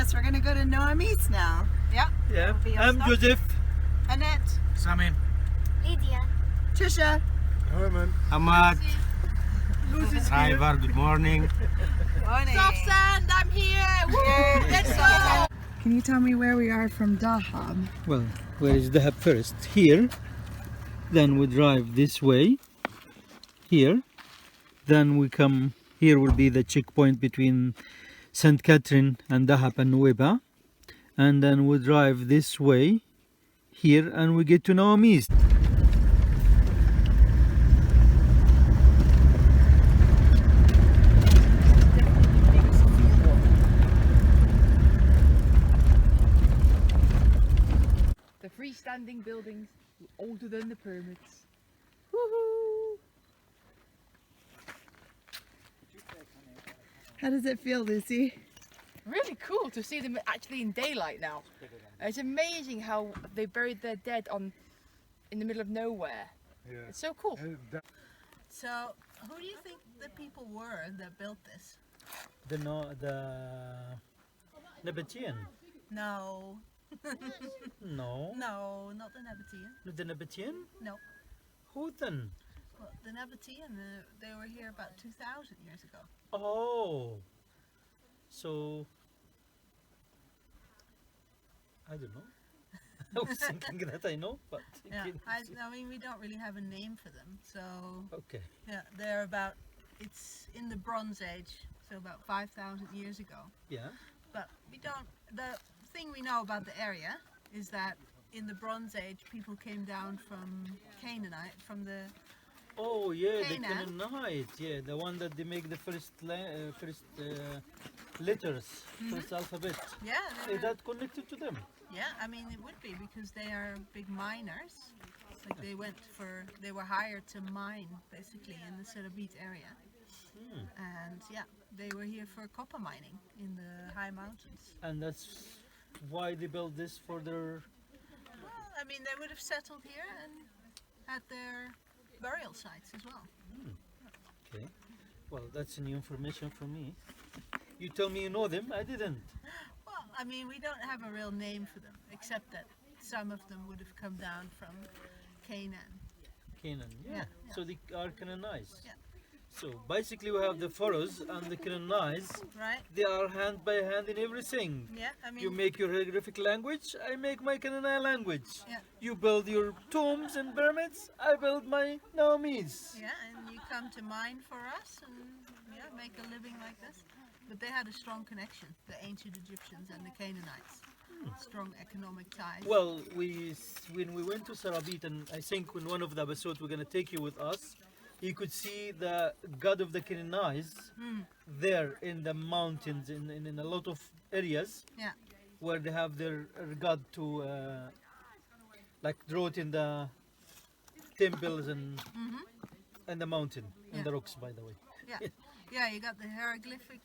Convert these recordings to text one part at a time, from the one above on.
us. We're gonna go to Nawamis now. Yeah. Yeah. I'm Joseph. Annette. Samin. Lydia. Trisha. Herman. Ahmad. Driver, good morning. Soft sand, I'm here. Woo! Let's go. Can you tell me where we are from Dahab? Well, where is Dahab first? Here. Then we drive this way. Here. Then we come. Here will be the checkpoint between St. Catherine and Dahab and Nuweiba. And then we drive this way. Here and we get to Nawamis. The freestanding buildings older than the pyramids. Woohoo! How does it feel, Lucy? Really cool to see them actually in daylight now. It's amazing how they buried their dead in the middle of nowhere. Yeah. It's so cool. So, who do you think the people were that built this? The Nabatean. No. No. No, not the Nabatean. The Nabatean? No. Who then? Well, the Nabatean, they were here about 2,000 years ago. Oh. So I don't know. I was thinking that I know, but Yeah, I mean, we don't really have a name for them. So, okay. yeah, they're about, it's in the Bronze Age, so about 5,000 years ago. Yeah. But we don't, the thing we know about the area is that in the Bronze Age, people came down from Canaanite, from the, Oh yeah, Canaan. the Canaanite. Yeah, the one that they make the first letters, first alphabet. yeah, Is that connected to them? yeah, I mean, it would be because they are big miners. Like they were hired to mine basically in the Serabit area. And yeah, they were here for copper mining in the high mountains. And that's why they built this for their. Well, I mean, they would have settled here and had their burial sites as well. Okay. Well, that's new information for me. You tell me you know them. I didn't. Well, I mean, we don't have a real name for them, except that some of them would have come down from Canaan. Canaan. Yeah. Yeah. So they are Canaanized. Yeah. So basically, we have the pharaohs and the Canaanized. Right? They are hand by hand in everything. Yeah, I mean, You make your hieroglyphic language, I make my Canaanite language. Yeah. You build your tombs and pyramids, I build my Nawamis. yeah, and you come to mine for us and yeah, make a living like this. But they had a strong connection, the ancient Egyptians and the Canaanites. Strong economic ties. Well, when we went to Sarabit, and I think in one of the episodes we're going to take you with us, you could see the god of the Canaanites there in the mountains, in a lot of areas Yeah. where they have their god to like draw it in the temples and the mountain and the Yeah. rocks, by the way. Yeah, yeah, you got the hieroglyphic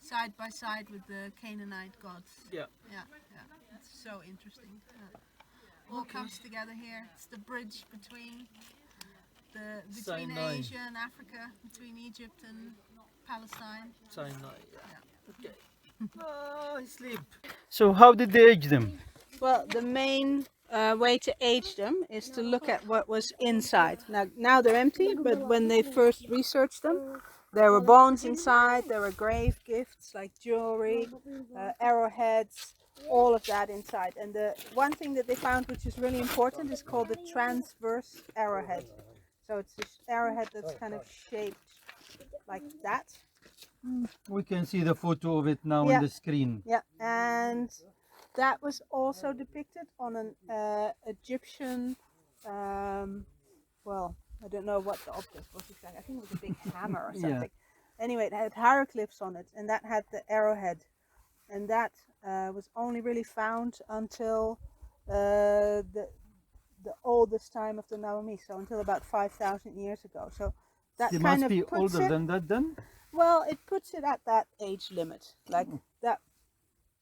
side by side with the Canaanite gods. Yeah. Yeah, yeah, it's so interesting. Yeah. All comes together here. It's the bridge between Sinai. Asia and Africa, between Egypt and Palestine. Sinai. Yeah. Okay. I sleep. So how did they age them? Well, the main way to age them is to look at what was inside. Now they're empty, but when they first researched them, there were bones inside, there were grave gifts like jewelry, arrowheads, all of that inside. And the one thing that they found which is really important is called the transverse arrowhead. So it's this arrowhead that's kind of shaped like that. We can see the photo of it now Yeah. on the screen. Yeah, and that was also depicted on an Egyptian, well, I don't know what the object was exactly. I think it was a big hammer or Yeah. something. Anyway, it had hieroglyphs on it, and that had the arrowhead. And that was only really found until the oldest time of the Nawamis, so until about 5,000 years ago. So that They kind must of be puts older it, than that then? well, it puts it at that age limit. Like that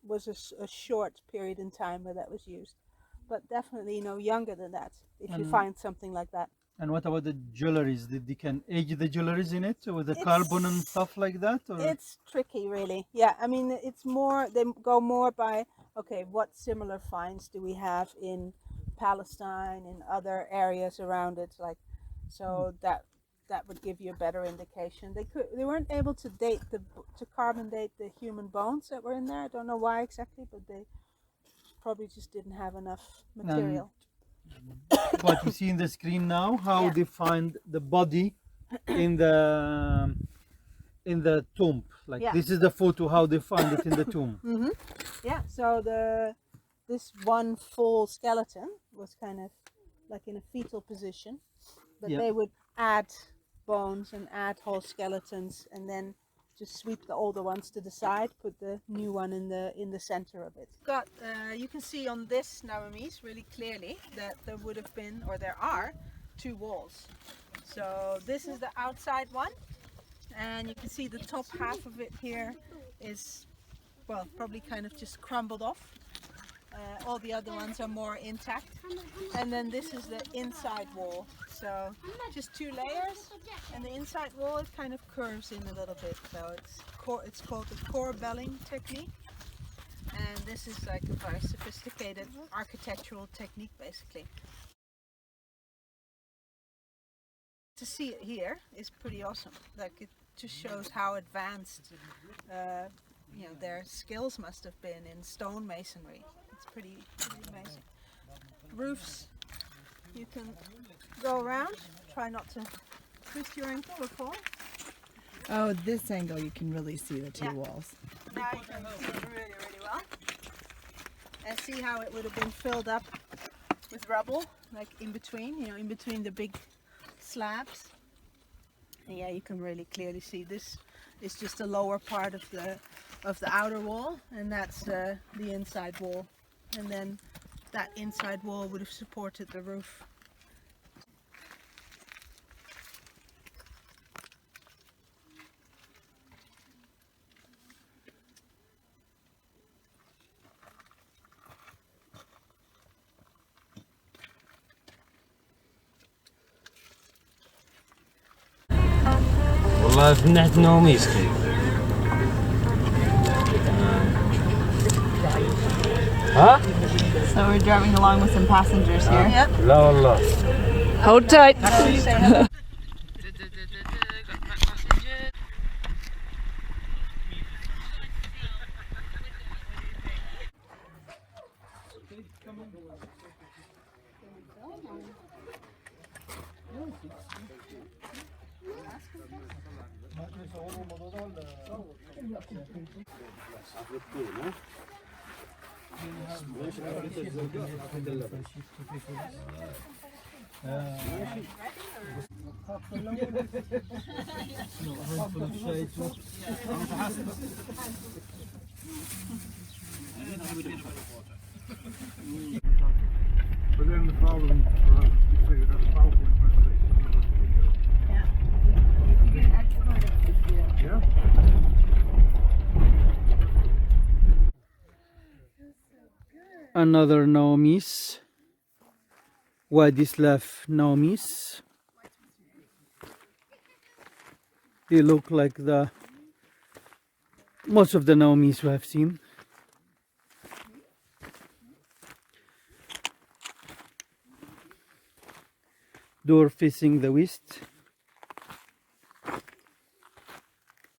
was a short period in time where that was used, but definitely younger than that if you And- find something like that. And what about the jewelries? Did they can age the jewelries in it with the carbon and stuff like that? Or? It's tricky, really. Yeah, I mean, it's more, they go more by, okay, what similar finds do we have in Palestine, in other areas around it? Like, so that would give you a better indication. They weren't able to to carbon date the human bones that were in there. I don't know why exactly, but they probably just didn't have enough material. What you see in the screen now, how they find the body in the tomb. Like this is the photo how they find it in the tomb. Yeah, so this one full skeleton was kind of like in a fetal position, but they would add bones and add whole skeletons and then just sweep the older ones to the side, put the new one in the center of it. Got you can see on this Nawamis really clearly that there would have been, or there are, 2 walls. So this is the outside one, and you can see the top half of it here is, well, probably kind of just crumbled off. All the other ones are more intact. And then this is the inside wall. So just 2 layers, and the inside wall, it kind of curves in a little bit. So it's called the core belling technique. And this is like a very sophisticated architectural technique, basically. To see it here is pretty awesome. Like, it just shows how advanced their skills must have been in stone masonry. It's pretty amazing. Roofs, you can go around, try not to twist your ankle or fall. Oh, this angle you can really see the 2 walls. Now you can see it really, really well. And see how it would have been filled up with rubble, like in between the big slabs. And yeah, you can really clearly see this is just the lower part of the outer wall, and that's the inside wall. And then that inside wall would have supported the roof. والله في ناحية نوميس كيف ها؟ So we're driving along with some passengers here. Yep. لا والله Hold tight. But then the problem for us is to figure out the PowerPoint presentation. Yeah. Another Nawamis, Wadislav Nawamis. They look like most of the Nawamis we have seen. Door facing the west.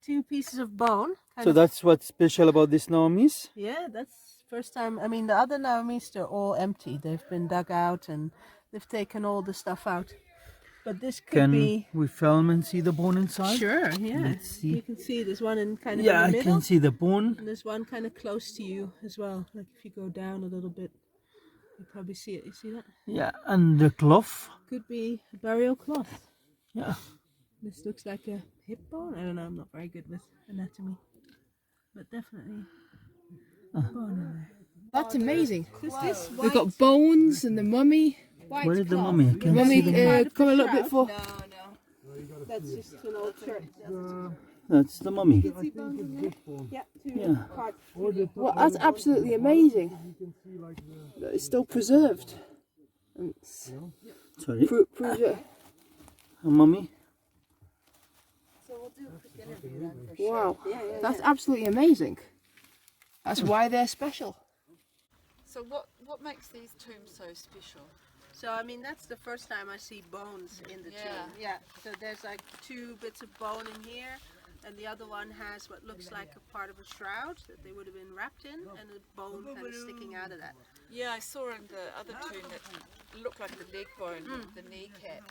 2 pieces of bone. So that's what's special about this Nawamis. Yeah, that's first time. I mean, the other Nawamis, they're all empty. They've been dug out and they've taken all the stuff out. But this could be. Can we film and see the bone inside? Sure, yeah. Let's see. You can see there's one in kind of Yeah, in the I middle. can see the bone. And there's one kind of close to you as well. Like if you go down a little bit, you probably see it. You see that? Yeah, and the cloth. Could be a burial cloth. Yeah. This looks like a hip bone. I don't know. I'm not very good with anatomy, but definitely a bone in there. That's amazing. This We've got bones and the mummy. Where is the mummy? I can't Mummy, see the mummy. come a little bit for. No. That's just an old church. That's the mummy. Yeah. Yeah. Well, that's absolutely amazing. That it's still preserved. Sorry. Proves it. Mummy? Wow, that's absolutely amazing. That's why they're special. So what makes these tombs so special? So I mean that's the first time I see bones in the tomb. Yeah. So there's like 2 bits of bone in here, and the other one has what looks like a part of a shroud that they would have been wrapped in, and a bone kind of sticking out of that. Yeah, I saw in the other tomb that looked like the leg bone, the kneecap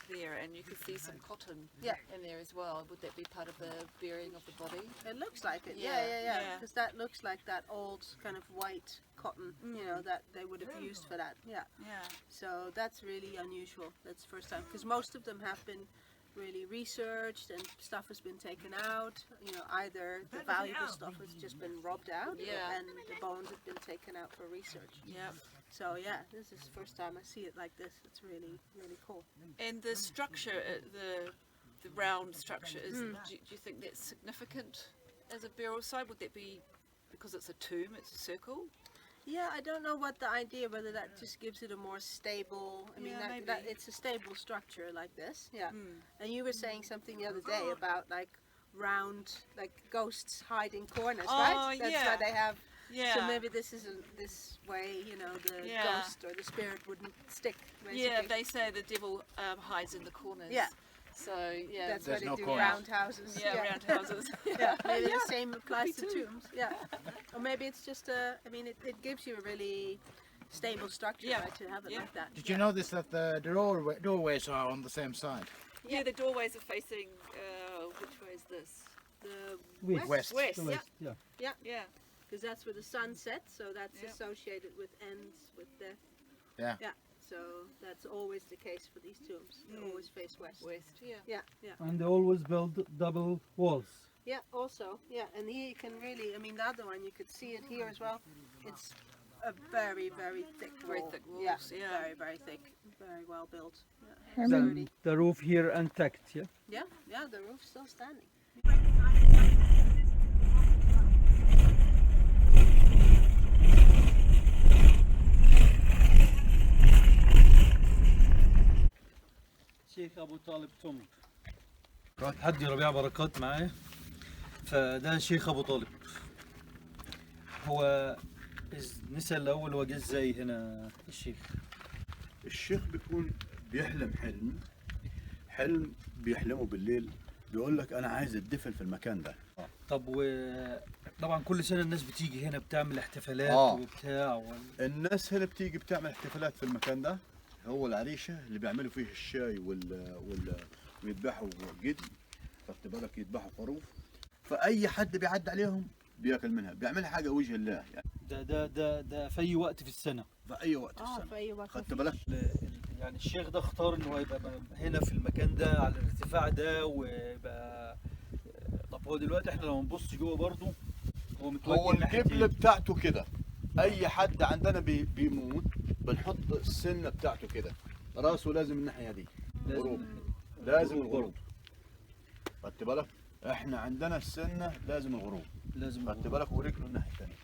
there, and you could see some cotton in there as well. Would that be part of the burying of the body? It looks like it. Yeah, Yeah. yeah. Because that looks like that old kind of white cotton, you know, that they would have used for that. Yeah. Yeah. So that's really unusual. That's the first time, because most of them have been really researched and stuff has been taken out. You know, either the valuable stuff has just been robbed out, and the bones have been taken out for research. Yeah. So yeah, this is the first time I see it like this. It's really, really cool. And the structure, the round structure, is. Do you think that's significant as a burial site? Would that be because it's a tomb? It's a circle. Yeah, I don't know what the idea, whether that just gives it a more stable, I mean, Yeah, that maybe. it's a stable structure like this, yeah. And you were saying something the other day about like round, like ghosts hide in corners, right? That's why they have, Yeah. so maybe this isn't this way, you know, the ghost or the spirit wouldn't stick, basically. Yeah, they say the devil hides in the corners. Yeah. So yeah, That's why There's they no do corners. round houses. yeah, round houses. Yeah, maybe the same applies to tombs. Yeah, or maybe it's just a. I mean, it gives you a really stable structure, Yeah. right, to have it Yeah. like that. Did you notice that the doorways are on the same side? Yeah, the doorways are facing. Which way is this? The West. West. Yeah. Yeah. because that's where the sun sets, so that's Yeah. associated with ends, with death. Yeah. Yeah, so that's always the case for these tombs. They always face west. West. Yeah. Yeah, yeah. And they always build double walls. Yeah, also, yeah, and here you can really, I mean, the other one, you could see it here as well. It's a very, very thick Very wall. thick Yeah, walls, yeah. very, very thick, very well built. Yeah, Then sturdy. the roof here intact, yeah? Yeah, yeah, the roof's still standing. شيخ أبو طالب توم. حدي ربيع بركات معايا. فده شيخ أبو طالب. هو نسأل الأول هو جه ازاي هنا الشيخ؟ الشيخ بيكون بيحلم حلم بيحلمه بالليل، بيقول لك انا عايز اتدفن في المكان ده. طب طبعا كل سنة الناس بتيجي هنا بتعمل احتفالات وبتاع الناس هنا بتيجي بتعمل احتفالات في المكان ده. هو العريشه اللي بيعملوا فيه الشاي ويذبحوا جدي، خدت بالك، يذبحوا خروف، فاي حد بيعدي عليهم بياكل منها، بيعمل حاجه وجه الله يعني. ده في أي وقت في السنة؟ في اي وقت في السنه. في أي وقت. خدت بالك؟ يعني الشيخ ده اختار إن هو يبقى هنا في المكان ده على الارتفاع ده ويبقى. طب هو دلوقتي احنا لو نبص جوه برضه هو متوجه هو القبله بتاعته كده، اي حد عندنا بيموت بنحط السنه بتاعته كده، راسه لازم الناحيه دي غروب، لازم الغروب، خدت بالك؟ احنا عندنا السنه لازم الغروب، خدت بالك، ورجله الناحيه الثانيه،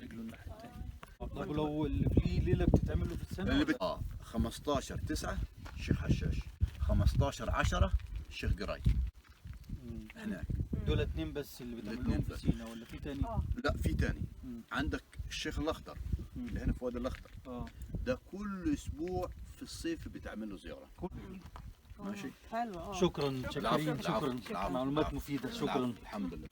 رجله الناحيه الثانيه. طب ولو اللي في ليله بتتعمل له في السنه اللي 15/9 الشيخ حشاش، 15/10 الشيخ قراي هناك. دول اتنين بس اللي بتعمل لهم في سينا ولا في تاني؟ لا في تاني. عندك الشيخ الاخضر اللي هنا في وادي الاخضر، ده كل اسبوع في الصيف بتعمل له زياره. ماشي، حلو. شكرا شكرا، معلومات مفيده، شكرا. الحمد لله.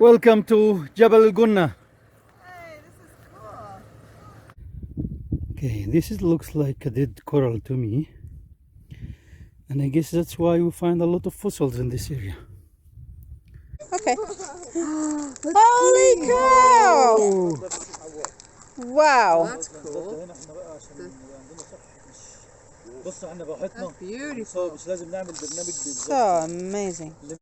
Welcome to Jabal Gunna. Hey, this is cool. Okay, this looks like a dead coral to me, and I guess that's why we find a lot of fossils in this area. Okay. Holy cow! Wow. That's cool. بصوا احنا براحتنا. That's beautiful. مش لازم نعمل برنامج بالظبط. So amazing.